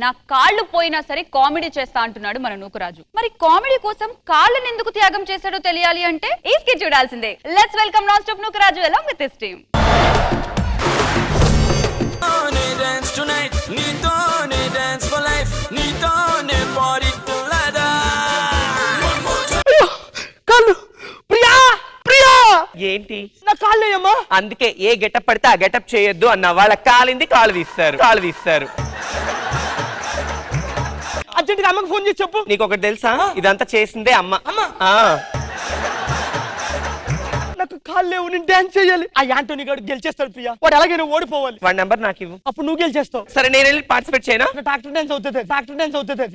నా కాళ్ళు పోయినా సరే కామెడీ చేస్తా అంటున్నాడు మన నూకరాజు. మరి కామెడీ కోసం కాళ్ళని ఎందుకు త్యాగం చేశాడో తెలియాలి అంటే ఈ స్కిట్ చూడాల్సిందే. Let's welcome non stop Nookaraju along with his team. Dance tonight, నీతోనే dance for life, నీతోనే party till I die. కాళ్ళు ప్రియా ప్రియా ఏంటి నా కాళ్ళేయమ్మా. అందుకే ఏ గెటప్ పడితే ఆ గెటప్ చేయొద్దు అన్న. వాళ్ళ కాలింది కాళ్ళు తీస్తారు. అర్జెంట్ గా అమ్మకి ఫోన్ చేసి చెప్పు. నీకు ఒకటి తెలుసా, ఇదంతా చేసిందే అమ్మ. నాకు కాళ్ళు లేవు, నేను డాన్స్ చేయాలి. ఆ యాంటోనీ గారు గెలిచేస్తాడు ప్రియా, వాడు ఎలాగైనా ఓడిపోవాలి. వాడి నెంబర్ నాకు ఇవ్వు. అప్పుడు నువ్వు గెలిచేస్తావు. సరే నేను వెళ్ళి పార్టిసిపేట్ చేయనా? ట్రాక్టర్ డాన్స్ అవుతుంది.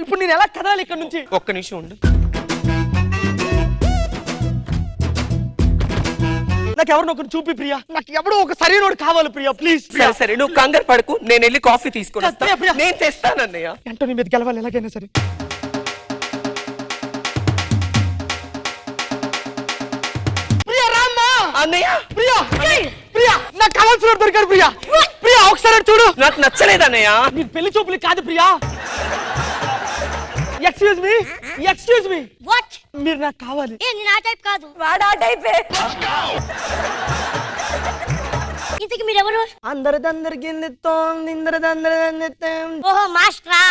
ఇప్పుడు నేను ఎలా కదాలి ఇక్కడ నుంచి? ఒక్క నిమిషం ఉండు. నాకు ఎవరినో ఒకరు చూపి ప్రియా, నాకు ఎవడో ఒక సరైనోడు కావాలి ప్రియా, ప్లీజ్. సరే నువ్వు కంగారు పడకు, నేను వెళ్ళి కాఫీ తీసుకుని వస్తా. ప్రియా. నేను తెస్తానన్నయ్య. యాంటోనీ మీద గెలవాలి ఎలాగైనా సరే. ప్రియా రామ్మా. అన్నయ్య ప్రియా నాకు కావాల్సిన దొరికాడు ప్రియా. ప్రియా ఒకసారి చూడు. నాకు నచ్చలేదన్నయ్య. నీ పెళ్లి చూపులు కాదు ప్రియా. Excuse me what? మీరు నాకు కావాలి. ఏ నేను ఆ టైప్ కాదు. వాడు ఆ టైపే. ఇంతకి మీరెవరు? అందరిదందరికి ఓహో మాస్టరా.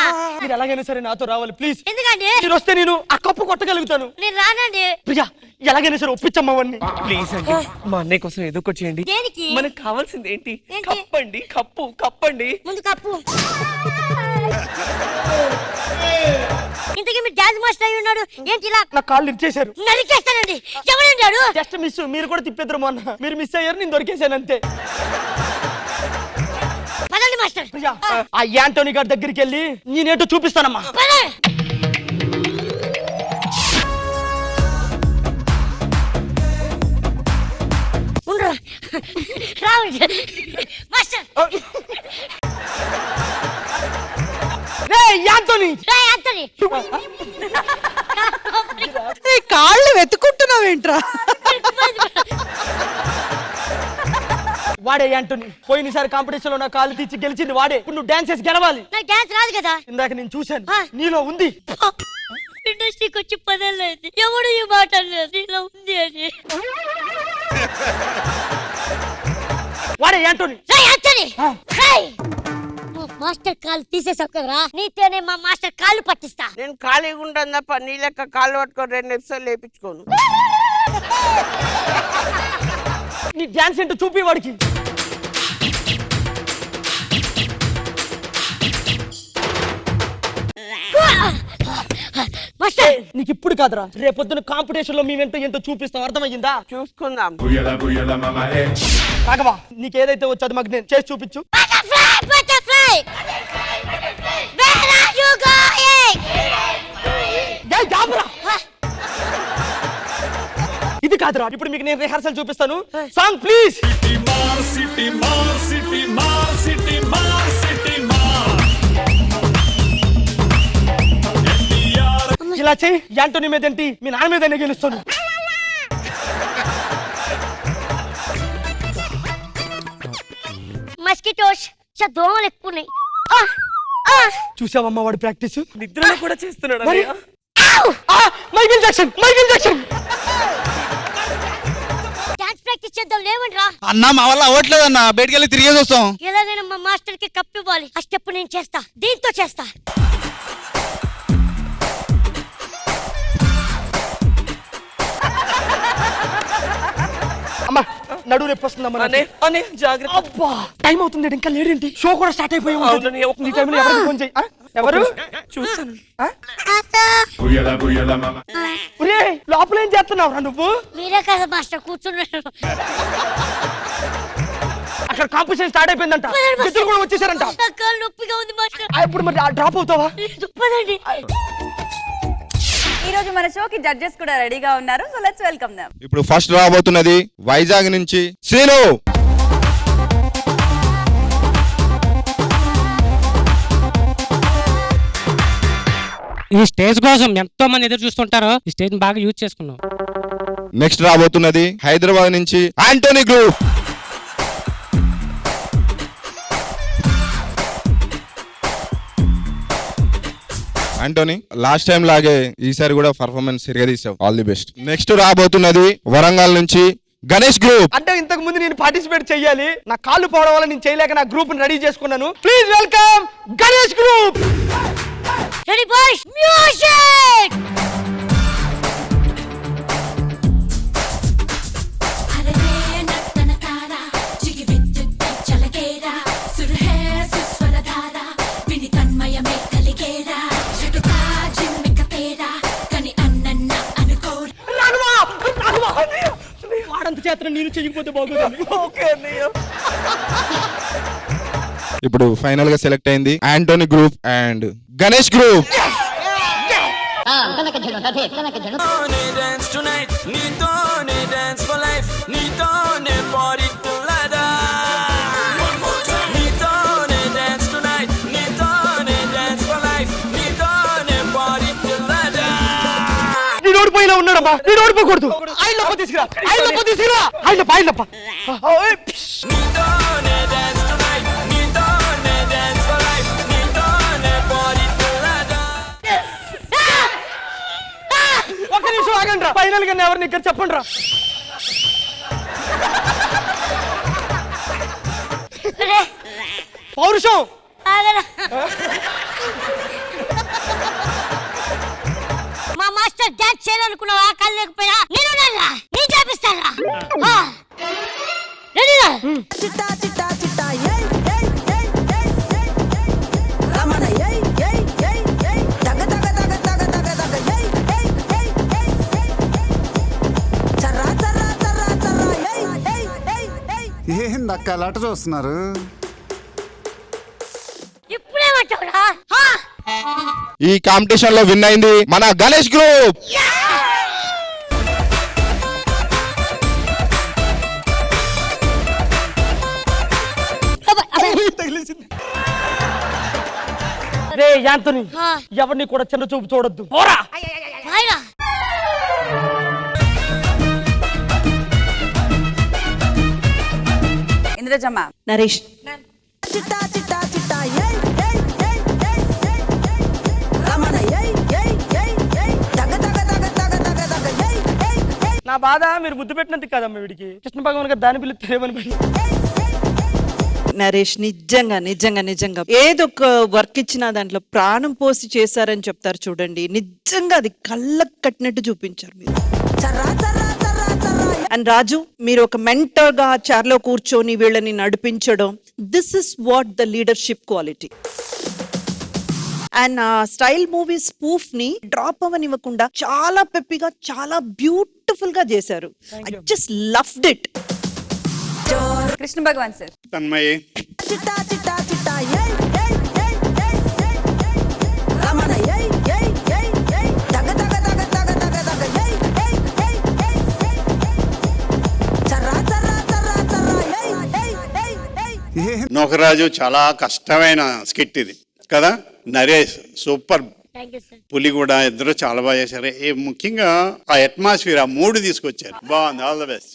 మీరు ఎలాగైనా సరే నాతో రావాలి ప్లీజ్. ఎందుకండి? మీరు వస్తే నేను ఆ కప్పు కొట్టగలుగుతాను. నేను రానండి. ప్రియా ఎలాగైనా సరే ఒప్పించమ్మవన్నీ. ప్లీజ్ అండి, మా అన్నయ్య కోసం ఏదో ఒకటి చేయండి. దేనికి? మనకు కావాల్సింది ఏంటి? ఏంటి? కప్పండి, కప్పండి. ముందు కప్పు. ఇంతకీ మీరు డాన్స్ మాస్టర్ అయి ఉన్నాడు ఏంటి ఇలా? నా కాళ్ళు ఇచ్చేశారు. నరికేస్తానండి. ఎవరంటాడు? Just miss. మీరు కూడా తిప్పేద్దరు మొన్న. మీరు మిస్ అయ్యారు, నేను దొరికేశాను అంతే. పదండి మాస్టర్. ప్రియా ఆ యాంటోనీ గారి దగ్గరికి వెళ్ళి నేనేంటో చూపిస్తానమ్మా. కాళ్ళు వెతుకుంటున్నావేంట్రా? వాడే యాంటోనీ. పోయినసారి కాంపిటీషన్ లో నా కాళ్ళు తీర్చి గెలిచింది వాడే. ఇప్పుడు నువ్వు డాన్స్ చేసి గెలవాలి. నాకు డాన్స్ రాదు కదా. ఇందాక నేను చూశాను, నీలో ఉంది. ఇండస్ట్రీకి వచ్చి 10 ఏళ్ళు అయింది, ఎవడు ఈ మాట అనలేదు ఇలా ఉంది అని. వాడే యాంటోనీ. మాస్టర్ కాళ్ళు తీసేసావు కదరా, నీతోనే మా మాస్టర్ కాళ్ళు పట్టిస్తా. నేను ఖాళీగా ఉంటాను తప్ప నీ లెక్క కాళ్ళు పట్టుకొని 2 ఎపిసోడ్లు లేపించుకోను. నీ డాన్స్ ఏంటో చూపి వాడికి. నీకు ఇప్పుడు కాదురా, రేపొద్దున కాంపిటీషన్ లో మేమేంటో ఏంటో చూపిస్తాం. అర్థమయ్యిందా? చూసుకుందాం. రాఘవా నీకు ఏదైతే వచ్చో అది మాకు నేను చేసి చూపించు. ఇది కాదురా, ఇప్పుడు మీకు నేను రిహార్సల్ చూపిస్తాను. Song please. ఇలా చెయ్యి. యాంటోనీ మీద ఏంటి, మీ నాన్న మీద గెలుస్తాను. మస్కిటోస్ దోమలు ఎక్కువ ఉన్నాయి. చూసావమ్మా వాడు ప్రాక్టీస్ నిద్రలో కూడా చేస్తున్నాడు. Michael Jackson. డాన్స్ ప్రాక్టీస్ చేద్దాం లేవండ్రా. అన్నా మా వల్ల అవ్వట్లేదన్నా, బయటికి వెళ్ళి తిరిగేసి వస్తాం. ఎలాగైనా మా మాస్టర్ కి కప్పు ఇవ్వాలి. ఆ స్టెప్ నేను చేస్తా, దీంతో చేస్తా. అమ్మా నడువు నొప్పి వస్తుందమ్మా. జాగ్రత్త. అబ్బా టైం అవుతుంది, ఇంకా లేడేంటి? షో కూడా స్టార్ట్ అయిపోయి ఉంటుంది. ఈ టైంలో ఎవరికి ఫోన్ చేయి. ఎవరు చూస్తాను. లోపల ఏం చేస్తున్నావురా నువ్వు? మీరే కదా మాస్టర్ కూర్చున్నారు. అక్కడ కాంపిటీషన్ స్టార్ట్ అయిపోయిందంట, ఇద్దరు కూడా వచ్చేసారంట. కాళ్ళు నొప్పిగా ఉంది మాస్టర్. ఇప్పుడు మరి డ్రాప్ అవుతావా? పదండి. ఈ రోజు మన షోకి జడ్జెస్ కూడా రెడీగా ఉన్నారు. So let's welcome them. ఇప్పుడు ఫస్ట్ రాబోతున్నది వైజాగ్ నుంచి శ్రీను. ఈ స్టేజ్ కోసం ఎంతో మంది ఎదురు చూస్తుంటారో ఈ స్టేజ్ బాగా యూజ్ చేసుకున్నాం. నెక్స్ట్ రాబోతున్నది హైదరాబాద్ నుంచి Antony group. Antony last time లాగే ఈసారి కూడా పర్ఫార్మెన్స్ సిరగదీసావు. All the best. నెక్స్ట్ రాబోతున్నది వరంగల్ నుంచి గణేష్ గ్రూప్. అంటే ఇంతకు ముందు నేను పార్టిసిపేట్ చెయ్యాలి, నా కాళ్ళు పోవడం వల్ల నేను చేయలేక నా గ్రూప్ రెడీ చేసుకున్నాను. Please welcome Ganesh group. Ready boys music వాడంత చేత నేను చెయ్యకపోతే బాగుంటుంది. ఓకే అన్నయ్య. ఇప్పుడు ఫైనల్ గా సెలెక్ట్ అయింది Antony group and Ganesh group. నీతోనే dance tonight, నీతోనే dance for life, నీతోనే party till I die. నీతోనే dance tonight, నీతోనే dance for life, నీతోనే party till I die. నీ ఓడిపోయినా ఉన్నాడమ్మా, నీ ఓడిపోకూడదు. ఆయన లోపల తీసుకురా, ఆయన లోపల తీసుకురా, ఆయన లోప. నీతోనే dance tonight, నీతోనే dance for life, నీతోనే party till I die. ఒక్క నిమిషం ఆగండి రా. ఫైనల్ గా ఎవరిని ఇక్కడ చెప్పండి రా. పౌరుషం. మా మాస్టర్ డాన్స్ చేయాలనుకున్నావు, ఆ కళ్ళు లేకపోయినా నేను ఉన్నానురా, నేను చేపిస్తానురా. రెడీరా? ఏందక్క అలాట చూస్తున్నారు? ఇప్పుడేమంటావురా? ఈ కాంపిటీషన్ లో విన్ అయింది మన గణేష్ గ్రూప్. రే యాంతోనీ, ఎవరిని కూడా చిన్న చూపు చూడొద్దు. పోరా. రాయరా. ఇంద్రజమ్మ. నరేష్ నా బాధ మీరు ముద్దు పెట్టినందుకు కదమ్మా వీడికి. కృష్ణ భగవాన్ గారు దాని పిలుస్తారేమని. నరేష్ నిజంగా నిజంగా నిజంగా ఏదొక వర్క్ ఇచ్చినా దాంట్లో ప్రాణం పోసి చేశారని చెప్తారు చూడండి, నిజంగా అది కళ్ళకు కట్టినట్టు చూపించారు మీరు. అండ్ రాజు, మీరు ఒక మెంటర్ గా చైర్ లో కూర్చొని వీళ్ళని నడిపించడం, this is what the leadership quality. And style movie spoof ని డ్రాప్ అవ్వనివ్వకుండా చాలా పెప్పిగా చాలా బ్యూటిఫుల్ గా చేశారు. I just loved it. Krishna Bhagavan sir. Tanmayya Nokaraju చాలా కష్టమైన స్కిట్ ఇది కదా. Naresh super, thank you sir. పులి కూడా ఇద్దరు చాలా బాగా చేశారు. ముఖ్యంగా ఆ అట్మాస్ఫియర్, ఆ మూడు తీసుకొచ్చారు. బాగుంది. All the best.